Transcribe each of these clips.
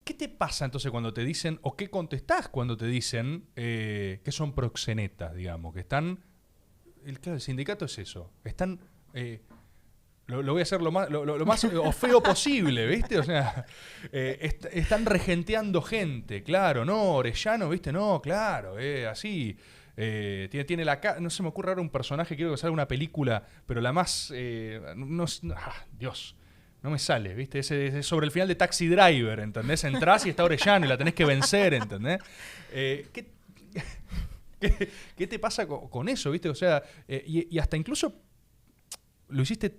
¿Qué te pasa entonces cuando te dicen, o qué contestás cuando te dicen que son proxenetas, digamos, que están... Claro, el sindicato es eso, están... lo voy a hacer lo más feo posible, ¿viste? O sea, están regenteando gente, claro, no, Orellano, ¿viste? No, claro, así. Tiene no se me ocurre ahora un personaje, quiero que salga una película, pero la más... Dios, no me sale, ¿viste? Es sobre el final de Taxi Driver, ¿entendés? Entrás y está Orellano y la tenés que vencer, ¿entendés? ¿Qué te pasa con eso, viste? O sea, y hasta incluso lo hiciste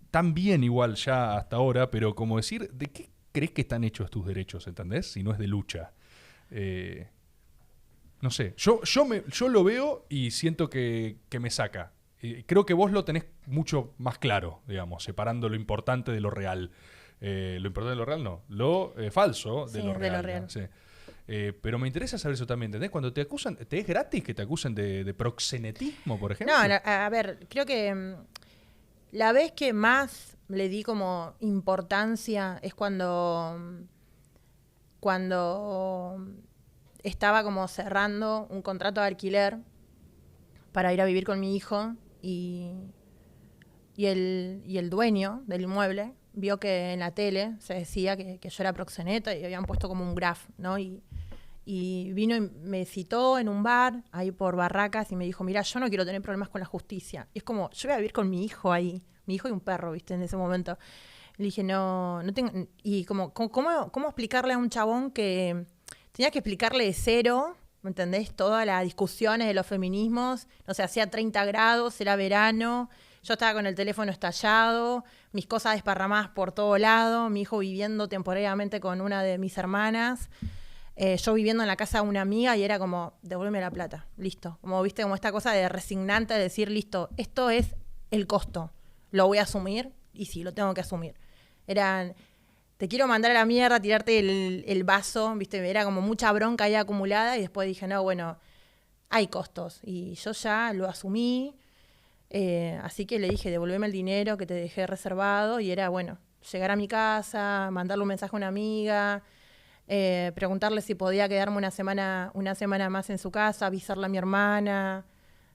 tan bien igual ya hasta ahora, pero como decir, ¿de qué crees que están hechos tus derechos, entendés? Si no es de lucha. No sé, yo lo veo y siento que me saca. Creo que vos lo tenés mucho más claro, digamos, separando lo importante de lo real. Lo importante de lo real no, lo falso de lo real. De lo real. ¿No? Sí. Pero me interesa saber eso también, ¿entendés? Cuando te acusan, ¿te es gratis que te acusen de proxenetismo, por ejemplo? No, a ver, creo que la vez que más le di como importancia es cuando estaba como cerrando un contrato de alquiler para ir a vivir con mi hijo y el dueño del inmueble vio que en la tele se decía que yo era proxeneta y habían puesto como un graph, ¿no? Y vino y me citó en un bar, ahí por Barracas, y me dijo, mira, yo no quiero tener problemas con la justicia. Y es como, yo voy a vivir con mi hijo ahí, mi hijo y un perro, ¿viste? En ese momento. Le dije, no tengo... Y como, ¿cómo explicarle a un chabón que tenía que explicarle de cero, ¿me entendés? Todas las discusiones de los feminismos, no sé, hacía 30 grados, era verano, yo estaba con el teléfono estallado, mis cosas desparramadas por todo lado, mi hijo viviendo temporariamente con una de mis hermanas, yo viviendo en la casa de una amiga y era como, devuélveme la plata, listo. Como viste, como esta cosa de resignante de decir, listo, esto es el costo, lo voy a asumir y sí, lo tengo que asumir. Eran, te quiero mandar a la mierda, tirarte el vaso, viste, era como mucha bronca ahí acumulada y después dije, no, bueno, hay costos y yo ya lo asumí, así que le dije, devolveme el dinero que te dejé reservado y era, bueno, llegar a mi casa, mandarle un mensaje a una amiga, preguntarle si podía quedarme una semana más en su casa, avisarle a mi hermana,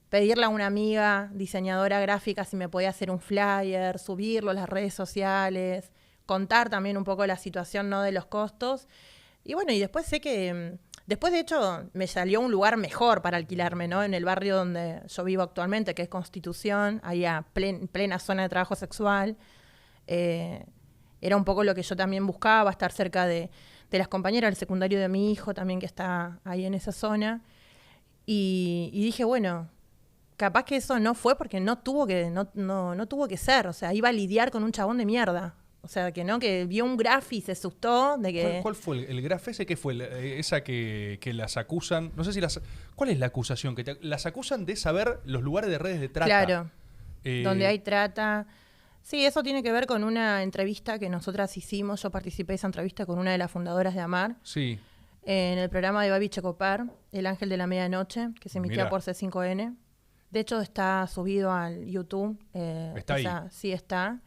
pedirle a una amiga diseñadora gráfica si me podía hacer un flyer, subirlo a las redes sociales, contar también un poco la situación, ¿no?, de los costos. Y bueno, y después sé que, después de hecho me salió un lugar mejor para alquilarme, ¿no?, en el barrio donde yo vivo actualmente, que es Constitución, ahí a plena zona de trabajo sexual. Era un poco lo que yo también buscaba, estar cerca de las compañeras del secundario de mi hijo también, que está ahí en esa zona. Y dije, bueno, capaz que eso no fue porque no tuvo que ser. O sea, iba a lidiar con un chabón de mierda. O sea, que no, que vio un graf y se asustó de que... ¿Cuál fue el graf ese? ¿Qué fue? Esa que las acusan... No sé si las... ¿Cuál es la acusación? Las acusan de saber los lugares de redes de trata. Claro, donde hay trata... Sí, eso tiene que ver con una entrevista que nosotras hicimos. Yo participé de esa entrevista con una de las fundadoras de AMAR. Sí. En el programa de Babi Checopar, El Ángel de la Medianoche, que se emitía por C5N. De hecho, está subido al YouTube. ¿Está ahí? Sí, está.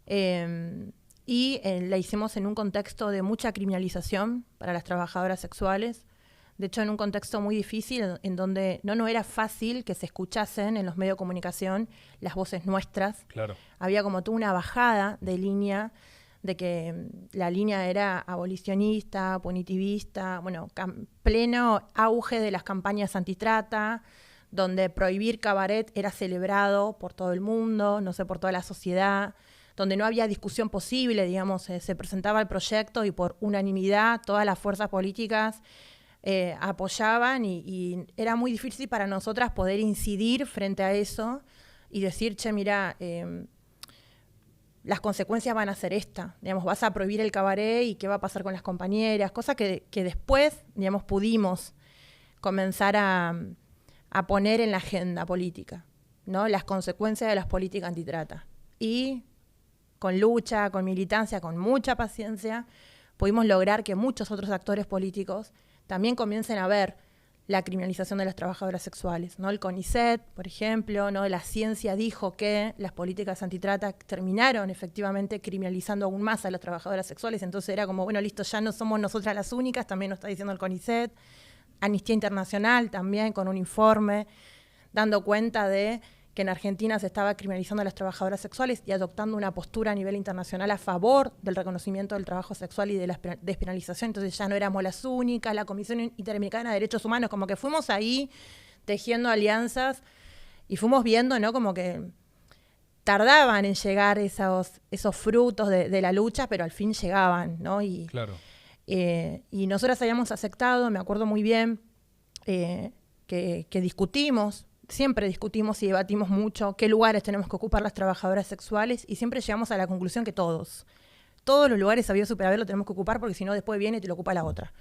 Y la hicimos en un contexto de mucha criminalización para las trabajadoras sexuales. De hecho, en un contexto muy difícil, en donde no era fácil que se escuchasen en los medios de comunicación las voces nuestras. Claro. Había como toda una bajada de línea, de que la línea era abolicionista, punitivista, bueno, pleno auge de las campañas antitrata, donde prohibir cabaret era celebrado por todo el mundo, no sé, por toda la sociedad, donde no había discusión posible, digamos, se presentaba el proyecto y por unanimidad todas las fuerzas políticas apoyaban y era muy difícil para nosotras poder incidir frente a eso y decir, che, mira, las consecuencias van a ser esta, digamos, vas a prohibir el cabaret y qué va a pasar con las compañeras, cosa que después, digamos, pudimos comenzar a poner en la agenda política, ¿no?, las consecuencias de las políticas antitrata. Y con lucha, con militancia, con mucha paciencia, pudimos lograr que muchos otros actores políticos también comiencen a ver la criminalización de las trabajadoras sexuales, ¿no? El CONICET, por ejemplo, ¿no? La ciencia dijo que las políticas antitrata terminaron efectivamente criminalizando aún más a las trabajadoras sexuales, entonces era como, bueno, listo, ya no somos nosotras las únicas, también nos está diciendo el CONICET. Amnistía Internacional también con un informe dando cuenta de que en Argentina se estaba criminalizando a las trabajadoras sexuales y adoptando una postura a nivel internacional a favor del reconocimiento del trabajo sexual y de la despenalización. Entonces ya no éramos las únicas, la Comisión Interamericana de Derechos Humanos, como que fuimos ahí tejiendo alianzas y fuimos viendo, ¿no? Como que tardaban en llegar esos frutos de la lucha, pero al fin llegaban, ¿no? Claro. Y nosotras habíamos aceptado, me acuerdo muy bien, que discutimos, siempre discutimos y debatimos mucho qué lugares tenemos que ocupar las trabajadoras sexuales y siempre llegamos a la conclusión que todos los lugares habidos y por haber lo tenemos que ocupar porque si no después viene y te lo ocupa la otra.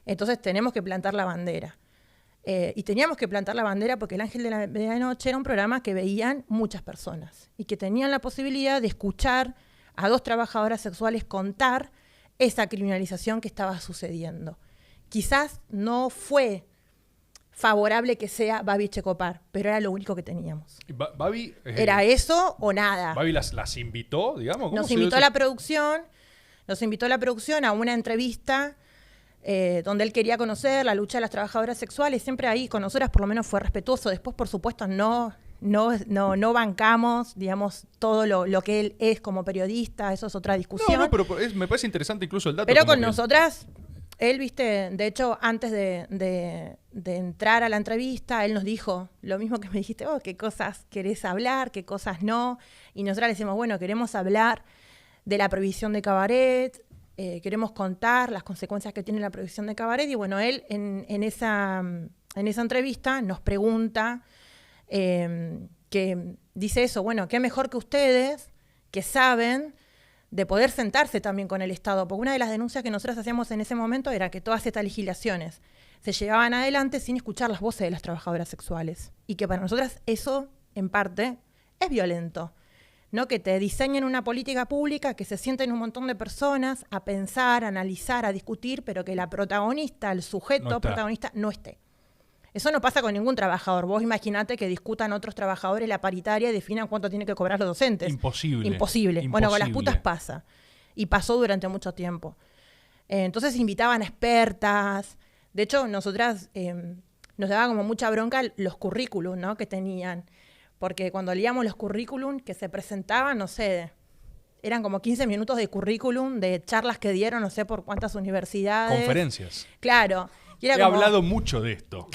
Entonces tenemos que plantar la bandera. Y teníamos que plantar la bandera porque El Ángel de la Medianoche era un programa que veían muchas personas y que tenían la posibilidad de escuchar a 2 trabajadoras sexuales contar esa criminalización que estaba sucediendo. Quizás no fue favorable que sea Babi Checopar, pero era lo único que teníamos. Babi, ¿Era eso o nada? ¿Babi las invitó, digamos? Nos invitó a la producción a una entrevista donde él quería conocer la lucha de las trabajadoras sexuales. Siempre ahí con nosotras por lo menos fue respetuoso. Después, por supuesto, no bancamos, digamos, todo lo que él es como periodista. Eso es otra discusión. No, pero me parece interesante incluso el dato. Pero con nosotras... Él, viste, de hecho, antes de entrar a la entrevista, él nos dijo lo mismo que me dijiste, qué cosas querés hablar, qué cosas no. Y nosotros le decimos, bueno, queremos hablar de la prohibición de cabaret, queremos contar las consecuencias que tiene la prohibición de cabaret. Y bueno, él en esa entrevista nos pregunta, que dice eso, bueno, qué mejor que ustedes, que saben de poder sentarse también con el Estado, porque una de las denuncias que nosotros hacíamos en ese momento era que todas estas legislaciones se llevaban adelante sin escuchar las voces de las trabajadoras sexuales, y que para nosotras eso, en parte, es violento, ¿no? Que te diseñen una política pública, que se sienten un montón de personas a pensar, a analizar, a discutir, pero que la protagonista, el sujeto protagonista, no esté. Eso no pasa con ningún trabajador. Vos imaginate que discutan otros trabajadores la paritaria y definan cuánto tienen que cobrar los docentes. Imposible. Bueno, con las putas pasa. Y pasó durante mucho tiempo. Entonces invitaban a expertas. De hecho, nosotras nos daba como mucha bronca los currículum, ¿no? Que tenían. Porque cuando leíamos los currículum que se presentaban, no sé, eran como 15 minutos de currículum, de charlas que dieron, no sé por cuántas universidades. Conferencias. Claro. He hablado mucho de esto.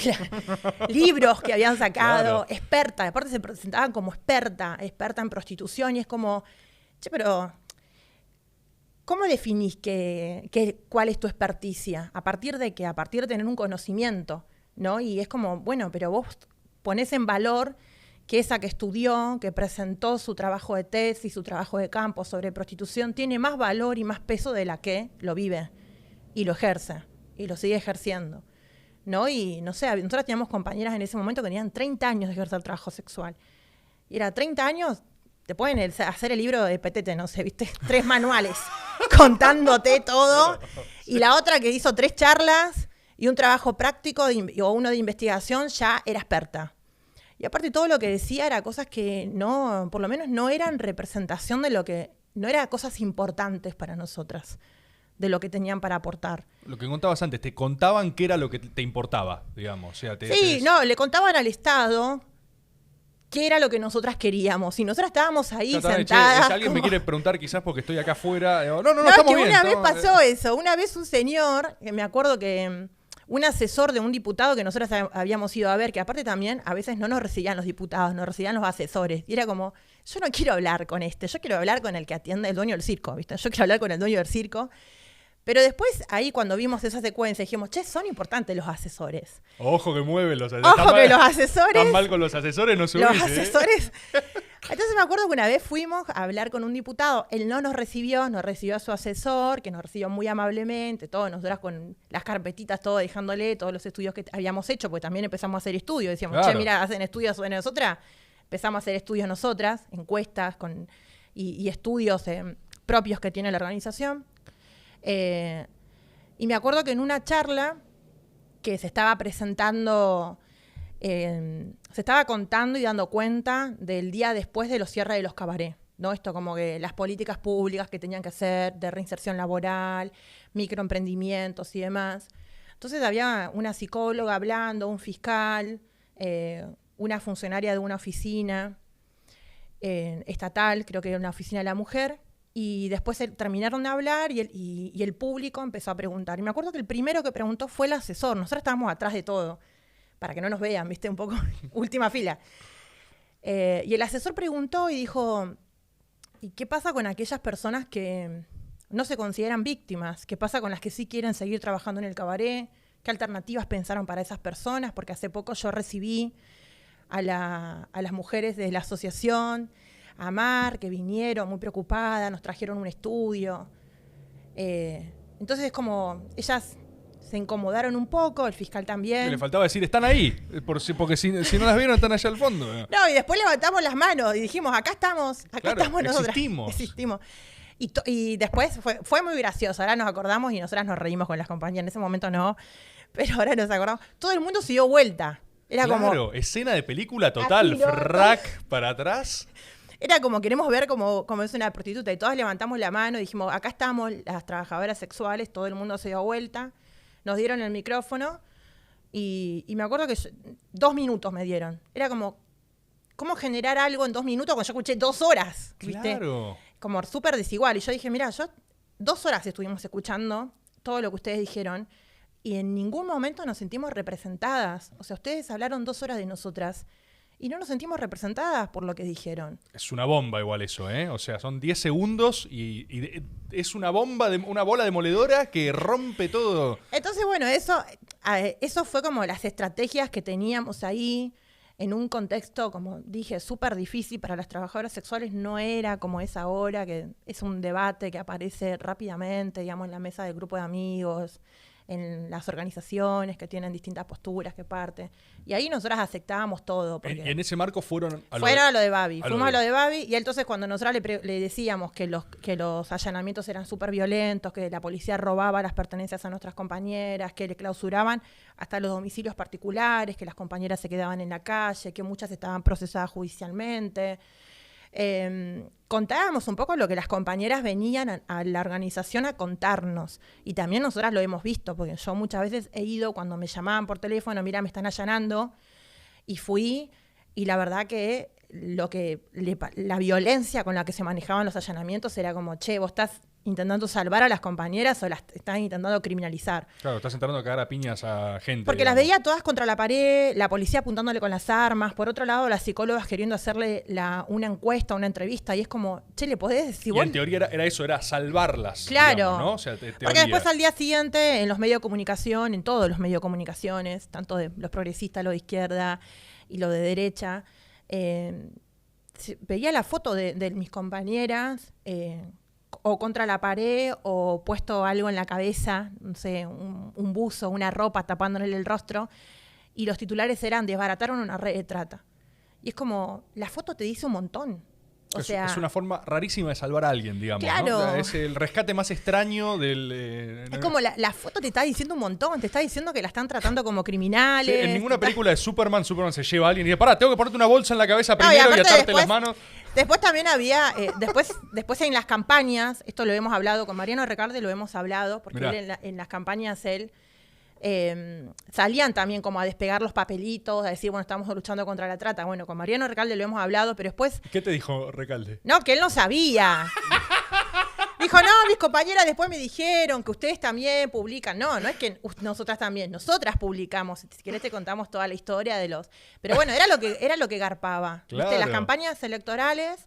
Libros que habían sacado, experta. Aparte se presentaban como experta en prostitución. Y es como, pero ¿cómo definís cuál es tu experticia? ¿A partir de qué? A partir de tener un conocimiento, ¿no? Y es como, bueno, pero vos ponés en valor que esa que estudió, que presentó su trabajo de tesis, su trabajo de campo sobre prostitución, tiene más valor y más peso de la que lo vive y lo ejerce. Y lo sigue ejerciendo, ¿no? Y no sé, nosotros teníamos compañeras en ese momento que tenían 30 años de ejercer trabajo sexual. Y era 30 años, te pueden hacer el libro de Petete, no sé, ¿viste? 3 manuales contándote todo. Y la otra que hizo 3 charlas y un trabajo práctico o uno de investigación ya era experta. Y aparte todo lo que decía era cosas que no, por lo menos no eran representación de lo que, no eran cosas importantes para nosotras, de lo que tenían para aportar. Lo que contabas antes, te contaban qué era lo que te importaba, digamos. O sea, le contaban al Estado qué era lo que nosotras queríamos. Y nosotras estábamos ahí sentadas. Si alguien me quiere preguntar quizás porque estoy acá afuera. No, estamos bien. Una vez pasó eso. Una vez un señor, que me acuerdo que un asesor de un diputado que nosotras habíamos ido a ver, que aparte también a veces no nos recibían los diputados, nos recibían los asesores. Y era como, yo no quiero hablar con yo quiero hablar con el que atiende, el dueño del circo, ¿viste? Yo quiero hablar con el dueño del circo. Pero después, ahí cuando vimos esa secuencia, dijimos, son importantes los asesores. Ojo que mueven los asesores. Ojo que los asesores... Tan mal con los asesores, no subís, Los asesores... Entonces me acuerdo que una vez fuimos a hablar con un diputado, él no nos recibió a su asesor, que nos recibió muy amablemente, todos nosotras con las carpetitas, todo dejándole todos los estudios que habíamos hecho, porque también empezamos a hacer estudios. Decíamos, mira, hacen estudios sobre nosotras. Empezamos a hacer estudios nosotras, encuestas y estudios propios que tiene la organización. Y me acuerdo que en una charla que se estaba presentando, se estaba contando y dando cuenta del día después de los cierres de los cabarets, ¿no? Esto como que las políticas públicas que tenían que hacer de reinserción laboral, microemprendimientos y demás. Entonces había una psicóloga hablando, un fiscal, una funcionaria de una oficina estatal, creo que era una oficina de la mujer, y después terminaron de hablar y el público empezó a preguntar. Y me acuerdo que el primero que preguntó fue el asesor. Nosotros estábamos atrás de todo, para que no nos vean, ¿viste? Un poco última fila. Y el asesor preguntó y dijo, ¿y qué pasa con aquellas personas que no se consideran víctimas? ¿Qué pasa con las que sí quieren seguir trabajando en el cabaret? ¿Qué alternativas pensaron para esas personas? Porque hace poco yo recibí a las mujeres de la asociación, a Mar, que vinieron muy preocupadas, nos trajeron un estudio. Entonces es como, ellas se incomodaron un poco, el fiscal también. Le faltaba decir, están ahí, porque si no las vieron, están allá al fondo. No, y después levantamos las manos y dijimos, acá estamos nosotras. Existimos. Y después fue muy gracioso, ahora nos acordamos y nosotras nos reímos con las compañías, en ese momento no, pero ahora nos acordamos. Todo el mundo se dio vuelta. Era claro, escena de película total, frac para atrás. Era como, queremos ver cómo es una prostituta. Y todas levantamos la mano y dijimos, acá estamos las trabajadoras sexuales, todo el mundo se dio vuelta. Nos dieron el micrófono y me acuerdo que 2 minutos me dieron. Era como, ¿cómo generar algo en 2 minutos cuando yo escuché 2 horas? ¿Viste? Claro. Como súper desigual. Y yo dije, mira, 2 horas estuvimos escuchando todo lo que ustedes dijeron y en ningún momento nos sentimos representadas. O sea, ustedes hablaron 2 horas de nosotras y no nos sentimos representadas por lo que dijeron. Es una bomba igual eso, ¿eh? O sea, son 10 segundos y es una bomba, una bola demoledora que rompe todo. Entonces, bueno, eso fue como las estrategias que teníamos ahí en un contexto, como dije, súper difícil para las trabajadoras sexuales. No era como es ahora, que es un debate que aparece rápidamente, digamos, en la mesa del grupo de amigos, en las organizaciones que tienen distintas posturas que parten. Y ahí nosotras aceptábamos todo. En ese marco fueron a lo de Babi. Fuimos a lo de Babi y entonces cuando nosotras le decíamos que los allanamientos eran súper violentos, que la policía robaba las pertenencias a nuestras compañeras, que le clausuraban hasta los domicilios particulares, que las compañeras se quedaban en la calle, que muchas estaban procesadas judicialmente. Contábamos un poco lo que las compañeras venían a la organización a contarnos y también nosotras lo hemos visto porque yo muchas veces he ido cuando me llamaban por teléfono, mira, me están allanando, y fui, y la verdad que la violencia con la que se manejaban los allanamientos era como, che, vos estás intentando salvar a las compañeras o las estás intentando criminalizar. Claro, estás intentando cagar a piñas a gente. Porque digamos, las veía todas contra la pared, la policía apuntándole con las armas, por otro lado las psicólogas queriendo hacerle una encuesta, una entrevista, y es como, che, ¿le podés decir? Y en teoría era eso, era salvarlas. Claro, digamos, ¿no? O sea, porque después al día siguiente en los medios de comunicación, en todos los medios de comunicaciones, tanto de los progresistas, lo de izquierda y lo de derecha, veía la foto de mis compañeras o contra la pared o puesto algo en la cabeza, no sé, un buzo, una ropa tapándole el rostro, y los titulares eran desbarataron una red de trata. Y es como, la foto te dice un montón. O sea, es una forma rarísima de salvar a alguien, digamos. Claro. ¿no? O sea, es el rescate más extraño del... es como la foto te está diciendo un montón, te está diciendo que la están tratando como criminales. Sí, en ninguna película de Superman se lleva a alguien y dice, pará, tengo que ponerte una bolsa en la cabeza primero y atarte las manos. Después también había, después en las campañas, esto lo hemos hablado con Mariano Recalde, lo hemos hablado, porque él en las campañas salían también como a despegar los papelitos, a decir, bueno, estamos luchando contra la trata. Bueno, con Mariano Recalde lo hemos hablado, pero después... ¿Qué te dijo Recalde? No, que él no sabía. Dijo, no, mis compañeras después me dijeron que ustedes también publican. No es que nosotras también, nosotras publicamos. Si querés te contamos toda la historia de los... Pero bueno, era lo que garpaba. Claro. ¿Viste? Las campañas electorales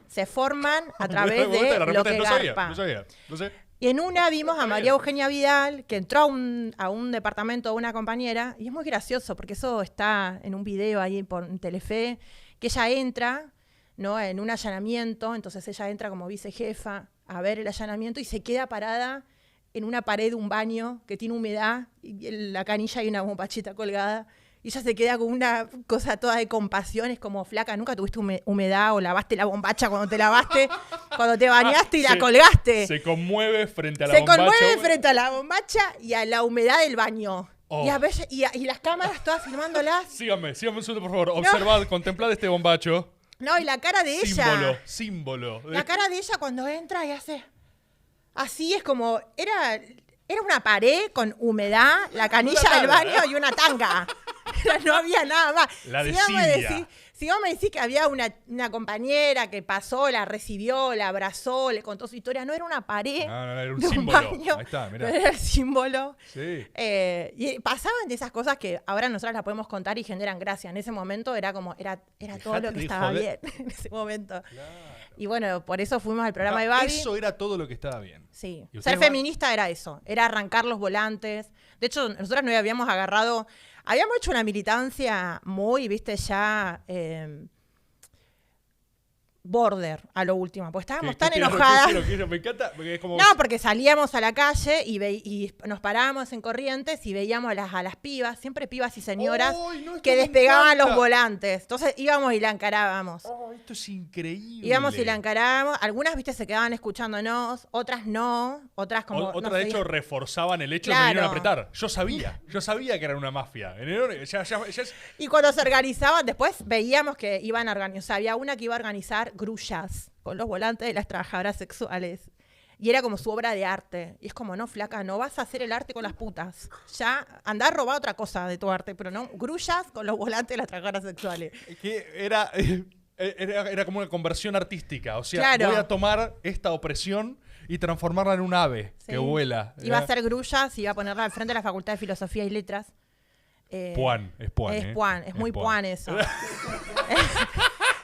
se forman a través de lo que garpa. No sabía. Y en una vimos a María Eugenia Vidal, que entró a un departamento de una compañera, y es muy gracioso, porque eso está en un video ahí por Telefe, que ella entra, ¿no?, en un allanamiento, entonces ella entra como vicejefa a ver el allanamiento y se queda parada en una pared de un baño que tiene humedad, y en la canilla hay una bombachita colgada, y ella se queda con una cosa toda de compasión, es como, flaca, nunca tuviste humedad o lavaste la bombacha cuando te lavaste, cuando te bañaste y la colgaste. Se conmueve frente a la bombacha. Se conmueve frente a la bombacha y a la humedad del baño. Oh. Y a veces, y las cámaras todas filmándolas. Síganme un segundo, por favor. Observad, contemplad este bombacho. No, y la cara de ella. Símbolo. La cara de ella cuando entra y hace... Así es como... Era una pared con humedad, la canilla del baño y una tanga. No había nada más. La de Si vos me decís que había una compañera que pasó, la recibió, la abrazó, le contó su historia, no era una pared. No, era un de símbolo. Baño, Ahí está, mirá. Era el símbolo. Sí. Y pasaban de esas cosas que ahora nosotras las podemos contar y generan gracia. En ese momento era como, era todo lo que estaba bien en ese momento. Claro. Y bueno, por eso fuimos al programa de Babi. Eso era todo lo que estaba bien. Sí. ¿Y Ser ustedes feminista era eso, era arrancar los volantes. De hecho, nosotras no habíamos agarrado, habíamos hecho una militancia muy, viste, ya border a lo último, porque estábamos tan enojadas. Me encanta, porque es como... No, porque salíamos a la calle y nos parábamos en Corrientes y veíamos a las pibas, siempre pibas y señoras, que despegaban los volantes. Entonces íbamos y la encarábamos. Oh, esto es increíble. Íbamos y la encarábamos. Algunas, viste, se quedaban escuchándonos, otras no, otras como... Otras, no de sé, hecho, reforzaban el hecho de Claro. que vinieron a apretar. Yo sabía que era una mafia. Y cuando se organizaban, después veíamos que iban a organizar. O sea, había una que iba a organizar grullas con los volantes de las trabajadoras sexuales. Y era como su obra de arte. Y es como, no, flaca, no vas a hacer el arte con las putas. Ya, andá a robar otra cosa de tu arte, pero no, grullas con los volantes de las trabajadoras sexuales. Que era como una conversión artística. O sea, Claro. voy a tomar esta opresión y transformarla en un ave Sí. que vuela. Iba a hacer grullas, iba a ponerla al frente de la Facultad de Filosofía y Letras. Puan, es Puan. Es Puan, es muy Puan eso.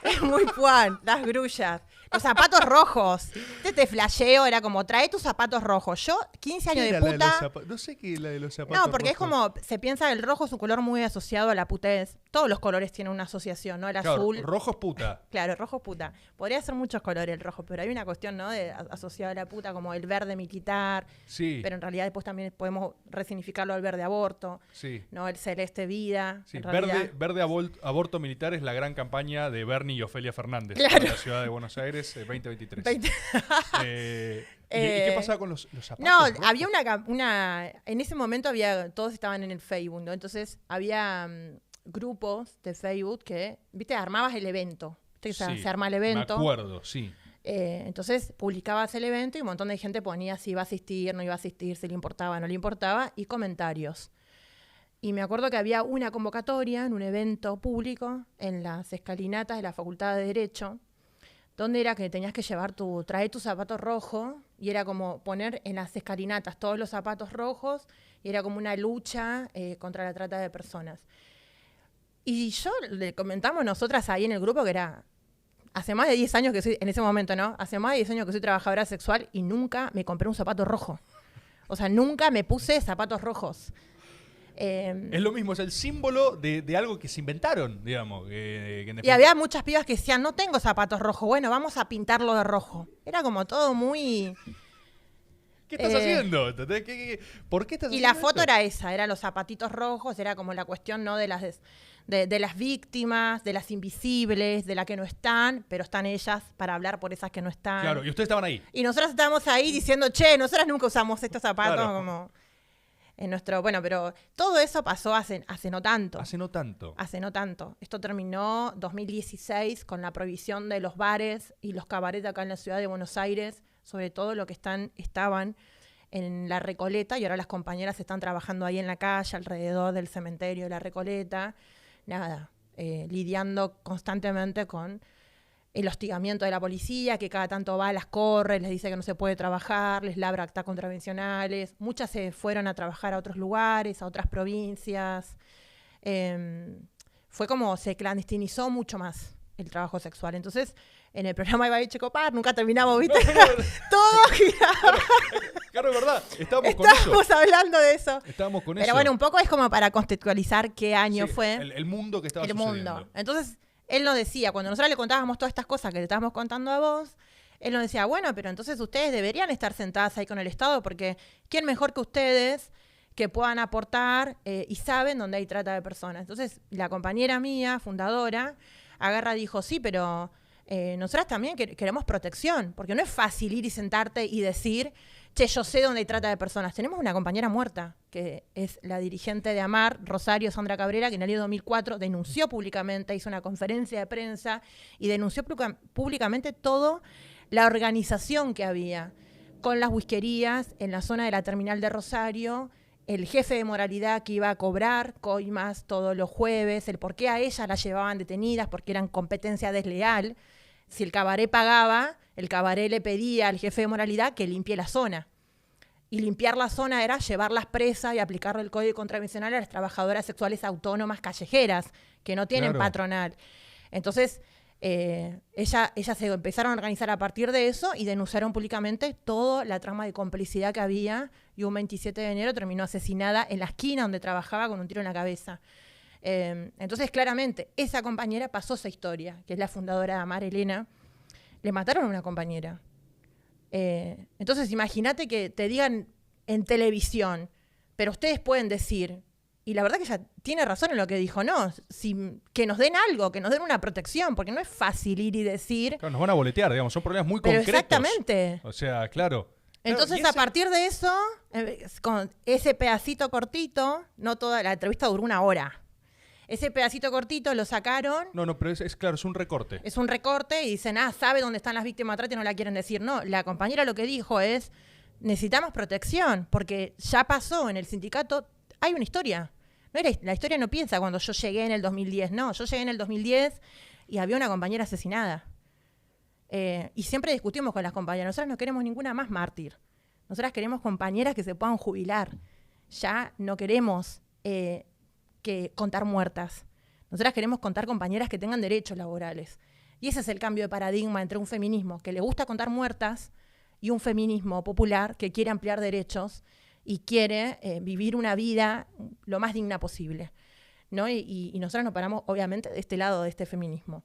Es muy Puan, las grullas. Los zapatos rojos. Este flasheo era como, trae tus zapatos rojos. Yo, 15 años de puta... No sé qué es la de los zapatos. No, porque rojos. es como, se piensa que el rojo es un color muy asociado a la putez. Todos los colores tienen una asociación, ¿no? El Claro, azul. rojo es puta. Claro, el rojo es puta. Podría ser muchos colores el rojo, pero hay una cuestión, ¿no? Asociada a la puta, como el verde militar. Sí. Pero en realidad después también podemos resignificarlo al verde aborto, Sí. ¿no? El celeste vida. Sí, en realidad. verde aborto militar es la gran campaña de Bernie y Ofelia Fernández Claro. en la ciudad de Buenos Aires 2023. ¿Y qué pasaba con los zapatos? No, rojos? había una... En ese momento todos estaban en el Facebook, ¿no? Entonces había grupos de Facebook que, viste, armabas el evento. Viste que Sí, se arma el evento. Me acuerdo, sí. Entonces publicabas el evento y un montón de gente ponía si iba a asistir, no iba a asistir, si le importaba, no le importaba, y comentarios. Y me acuerdo que había una convocatoria en un evento público en las escalinatas de la Facultad de Derecho, donde era que tenías que traer tu zapato rojo, y era como poner en las escalinatas todos los zapatos rojos, y era como una lucha contra la trata de personas. Y yo le comentamos nosotras ahí en el grupo que era... Hace más de 10 años que soy, en ese momento, ¿no? Hace más de 10 años que soy trabajadora sexual y nunca me compré un zapato rojo. O sea, nunca me puse zapatos rojos. Es lo mismo, es el símbolo de algo que se inventaron, digamos. Y había muchas pibas que decían, no tengo zapatos rojos, bueno, vamos a pintarlo de rojo. Era como todo muy... ¿Qué estás haciendo? ¿Por qué estás haciendo Y la foto esto? era esa, eran los zapatitos rojos, era como la cuestión, ¿no? de las víctimas, de las invisibles, de las que no están, pero están ellas para hablar por esas que no están. Claro, y ustedes estaban ahí. Y nosotras estábamos ahí diciendo, che, nosotras nunca usamos estos zapatos, Claro. como en nuestro... Bueno, pero todo eso pasó hace no tanto. Hace no tanto. Hace no tanto. Esto terminó 2016 con la prohibición de los bares y los cabarets acá en la ciudad de Buenos Aires, sobre todo lo que estaban en La Recoleta, y ahora las compañeras están trabajando ahí en la calle, alrededor del cementerio de La Recoleta. Nada, lidiando constantemente con el hostigamiento de la policía, que cada tanto va, las corre, les dice que no se puede trabajar, les labra actas contravencionales. Muchas se fueron a trabajar a otros lugares, a otras provincias. Fue como se clandestinizó mucho más el trabajo sexual. Entonces, en el programa de Babi Checopar nunca terminamos, ¿viste? Todo giraba. Claro, es verdad. Estábamos hablando de eso. Estábamos con Pero eso. bueno, un poco es como para contextualizar qué año Sí, fue. El mundo que estaba El sucediendo. mundo. Entonces, él nos decía, cuando nosotros le contábamos todas estas cosas que le estábamos contando a vos, él nos decía, bueno, pero entonces ustedes deberían estar sentadas ahí con el Estado, porque ¿quién mejor que ustedes que puedan aportar y saben dónde hay trata de personas? Entonces, la compañera mía, fundadora, agarra y dijo, sí, pero nosotras también queremos protección, porque no es fácil ir y sentarte y decir che, yo sé dónde hay trata de personas. Tenemos una compañera muerta, que es la dirigente de AMAR, Rosario Sandra Cabrera, que en el año 2004 denunció públicamente, hizo una conferencia de prensa y denunció públicamente toda la organización que había con las whiskerías en la zona de la terminal de Rosario, el jefe de moralidad que iba a cobrar coimas todos los jueves, el por qué a ellas las llevaban detenidas, porque eran competencia desleal. Si el cabaret pagaba, el cabaret le pedía al jefe de moralidad que limpie la zona. Y limpiar la zona era llevarlas presas y aplicarle el código contravencional a las trabajadoras sexuales autónomas callejeras, que no tienen patronal. Entonces, ellas se empezaron a organizar a partir de eso y denunciaron públicamente toda la trama de complicidad que había, y un 27 de enero terminó asesinada en la esquina donde trabajaba con un tiro en la cabeza. Entonces, claramente, esa compañera pasó esa historia, que es la fundadora de AMAR, Elena. Le mataron a una compañera. Entonces, imagínate que te digan en televisión, pero ustedes pueden decir, y la verdad que ella tiene razón en lo que dijo, no, que nos den algo, que nos den una protección, porque no es fácil ir y decir... Claro, nos van a boletear, digamos, son problemas muy pero concretos. Exactamente. O sea, claro. Entonces, a partir de eso, con ese pedacito cortito, no toda la entrevista duró 1 hora. Ese pedacito cortito lo sacaron. No, pero es claro, es un recorte. Es un recorte y dicen, sabe dónde están las víctimas de trata y no la quieren decir. No, la compañera lo que dijo es, necesitamos protección, porque ya pasó en el sindicato, hay una historia. La historia no piensa cuando yo llegué en el 2010, no, yo llegué en el 2010 y había una compañera asesinada. Y siempre discutimos con las compañeras, nosotras no queremos ninguna más mártir. Nosotras queremos compañeras que se puedan jubilar. Ya no queremos que contar muertas. Nosotras queremos contar compañeras que tengan derechos laborales. Y ese es el cambio de paradigma entre un feminismo que le gusta contar muertas y un feminismo popular que quiere ampliar derechos y quiere vivir una vida lo más digna posible, ¿no? Y nosotras nos paramos, obviamente, de este lado de este feminismo.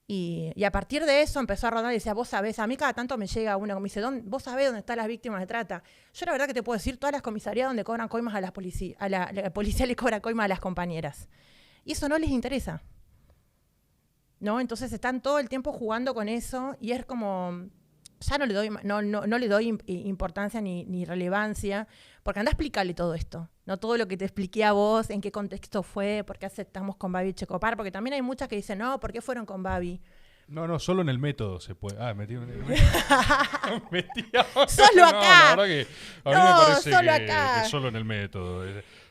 Y a partir de eso empezó a rodar y decía, vos sabés, a mí cada tanto me llega uno que me dice, vos sabés dónde están las víctimas de trata. Yo la verdad que te puedo decir todas las comisarías donde cobran coimas a las policías, la policía le cobra coimas a las compañeras. Y eso no les interesa, ¿no? Entonces están todo el tiempo jugando con eso y es como, ya no le doy importancia ni relevancia, porque anda a explicarle todo esto. No todo lo que te expliqué a vos, en qué contexto fue, por qué aceptamos con Babi Checopar, porque también hay muchas que dicen, no, ¿por qué fueron con Babi? No, solo en el método se puede. Metí solo acá. La verdad que a mí me parece solo que acá. es solo en el método.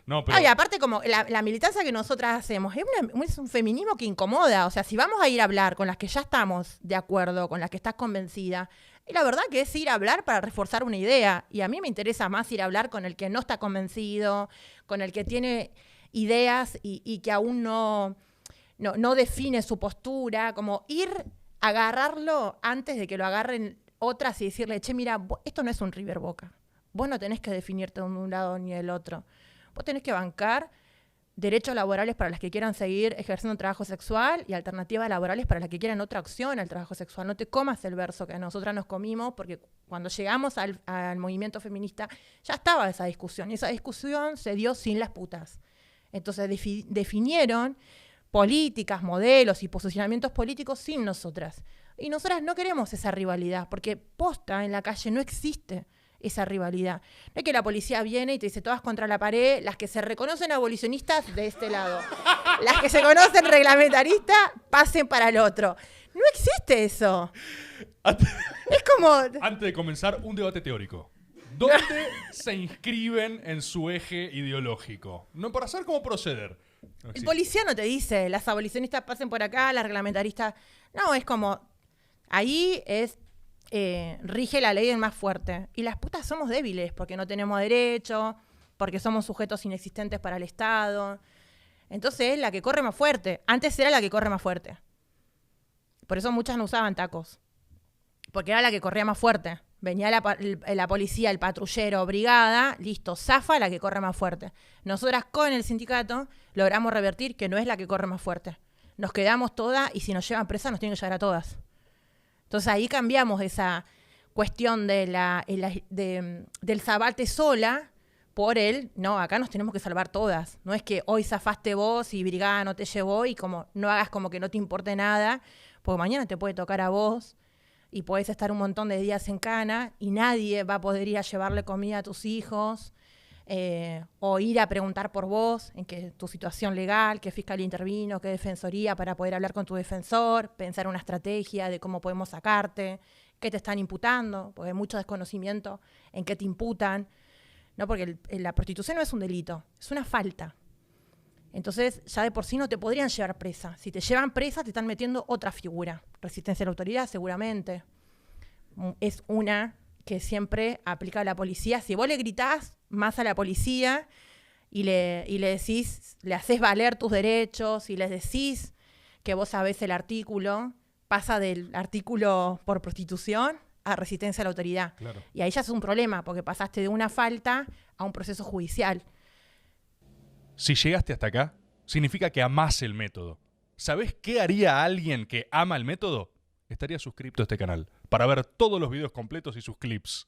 No, pero... y aparte como la militancia que nosotras hacemos es un feminismo que incomoda. O sea, si vamos a ir a hablar con las que ya estamos de acuerdo, con las que estás convencida, y la verdad que es ir a hablar para reforzar una idea. Y a mí me interesa más ir a hablar con el que no está convencido, con el que tiene ideas y que aún no define su postura. Como ir a agarrarlo antes de que lo agarren otras y decirle, che, mira, esto no es un River Boca. Vos no tenés que definirte de un lado ni del otro. Vos tenés que bancar derechos laborales para las que quieran seguir ejerciendo un trabajo sexual y alternativas laborales para las que quieran otra opción al trabajo sexual. No te comas el verso que a nosotras nos comimos, porque cuando llegamos al movimiento feminista ya estaba esa discusión. Y esa discusión se dio sin las putas. Entonces definieron políticas, modelos y posicionamientos políticos sin nosotras. Y nosotras no queremos esa rivalidad, porque posta en la calle no existe esa rivalidad. No es que la policía viene y te dice todas contra la pared, las que se reconocen abolicionistas de este lado, las que se conocen reglamentaristas pasen para el otro. No existe eso. Es como... Antes de comenzar, un debate teórico. ¿Dónde se inscriben en su eje ideológico? No, para saber cómo proceder. No el policía no te dice, las abolicionistas pasen por acá, las reglamentaristas... No, es como... Ahí es... rige la ley del más fuerte. Y las putas somos débiles porque no tenemos derecho, porque somos sujetos inexistentes para el Estado. Entonces es la que corre más fuerte. Antes era la que corre más fuerte. Por eso muchas no usaban tacos. Porque era la que corría más fuerte. Venía la policía, el patrullero, brigada, listo, zafa la que corre más fuerte. Nosotras con el sindicato logramos revertir que no es la que corre más fuerte. Nos quedamos todas y si nos llevan presas nos tienen que llevar a todas. Entonces ahí cambiamos esa cuestión del zabate sola por no, acá nos tenemos que salvar todas. No es que hoy zafaste vos y brigada no te llevó y como no hagas como que no te importe nada, porque mañana te puede tocar a vos y podés estar un montón de días en cana y nadie va a poder ir a llevarle comida a tus hijos o ir a preguntar por vos en qué tu situación legal, qué fiscal intervino, qué defensoría para poder hablar con tu defensor, pensar una estrategia de cómo podemos sacarte, qué te están imputando, porque hay mucho desconocimiento en qué te imputan, ¿no? Porque la prostitución no es un delito, es una falta. Entonces, ya de por sí no te podrían llevar presa. Si te llevan presa, te están metiendo otra figura. Resistencia a la autoridad, seguramente. Es una que siempre aplica a la policía. Si vos le gritás más a la policía y le decís, le haces valer tus derechos y les decís que vos sabés el artículo, pasa del artículo por prostitución a resistencia a la autoridad. Claro. Y ahí ya es un problema, porque pasaste de una falta a un proceso judicial. Si llegaste hasta acá, significa que amás el método. ¿Sabés qué haría alguien que ama el método? Estaría suscrito a este canal para ver todos los videos completos y sus clips.